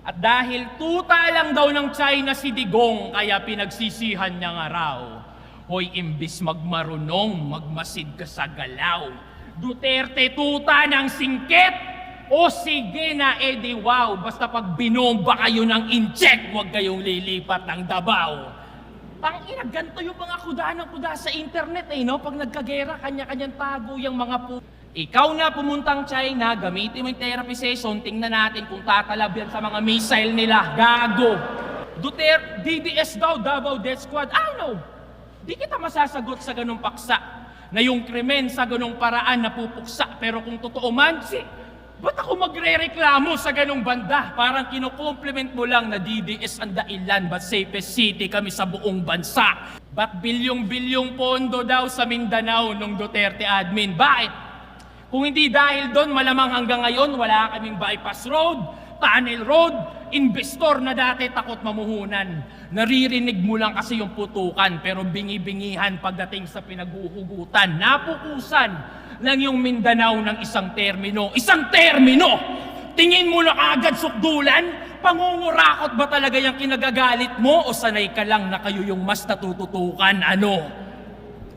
At dahil tuta lang daw ng China si Digong, kaya pinagsisihan niya nga raw. Hoy, imbis magmarunong, magmasid ka sa galaw. Duterte tuta ng singkit! O sige na, edi wow, basta pag binomba kayo ng incheck, huwag kayong lilipat ng Davao. Tangina, ganito yung mga kuda ng kuda sa internet no? Pag nagkagera, kanya-kanyang tago yung mga Ikaw na pumuntang China, gamitin mo yung therapy session, tingnan natin kung tatalab yan sa mga missile nila. Gago! Duterte, DDS daw, Davao Death Squad. No! Di kita masasagot sa ganung paksa na yung krimen sa ganung paraan napupuksa. Pero kung totoo man, ba't ako magre-reklamo sa ganung banda? Parang kino-compliment mo lang na DDS ang dailan, but safest city kami sa buong bansa. Ba't bilyong-bilyong pondo daw sa Mindanao nung Duterte admin? Bakit? Kung hindi dahil doon, malamang hanggang ngayon wala kaming bypass road, tunnel road, investor na dati takot mamuhunan. Naririnig mo lang kasi yung putukan, pero bingi-bingihan pagdating sa pinaghuhugutan. Napukusan lang yung Mindanao ng isang termino. Isang termino! Tingin mo na agad sukdulan? Pangungurakot ba talaga yung kinagagalit mo o sanay ka lang na kayo yung mas natututukan?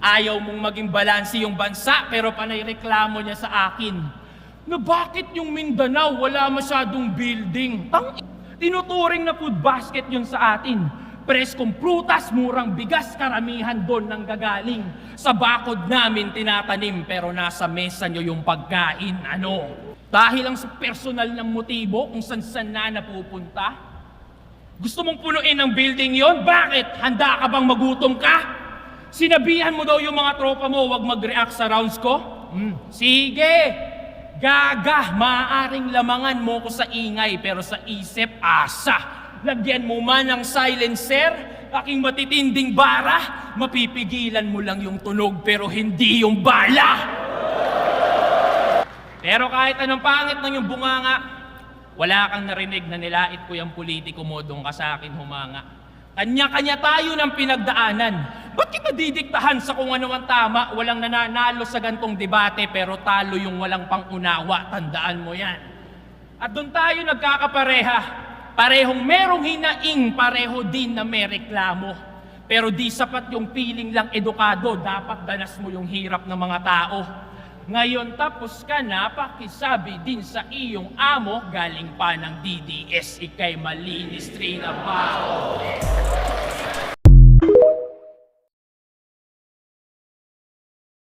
Ayaw mong maging balanse yung bansa pero panay reklamo niya sa akin na bakit yung Mindanao wala masyadong building? Tinuturing na food basket yun sa atin. Preskong prutas, murang bigas, karamihan doon nang gagaling. Sa bakod namin tinatanim pero nasa mesa nyo yung pagkain. Dahil lang sa personal ng motibo kung saan na napupunta? Gusto mong punuin ang building yon? Bakit? Handa ka bang magutom ka? Sinabihan mo daw yung mga tropa mo wag mag-react sa rounds ko? Sige! Gaga! Maaaring lamangan mo ko sa ingay pero sa isip, asa! Lagyan mo man ng silencer, aking matitinding bara, mapipigilan mo lang yung tunog pero hindi yung bala! Pero kahit anong pangit ng yung bunganga, wala kang narinig na nilait ko yung politiko mo doon ka sa akin humanga. Kanya-kanya tayo ng pinagdaanan. Ba't kita didiktahan sa kung ano ang tama? Walang nananalo sa gantong debate pero talo yung walang pangunawa. Tandaan mo yan. At doon tayo nagkakapareha. Parehong merong hinaing, pareho din na may reklamo. Pero di sapat yung piling lang edukado. Dapat danas mo yung hirap ng mga tao. Ngayon tapos ka na, pakisabi din sa iyong amo, galing pa ng DDS, ikay malinis rin ang bao.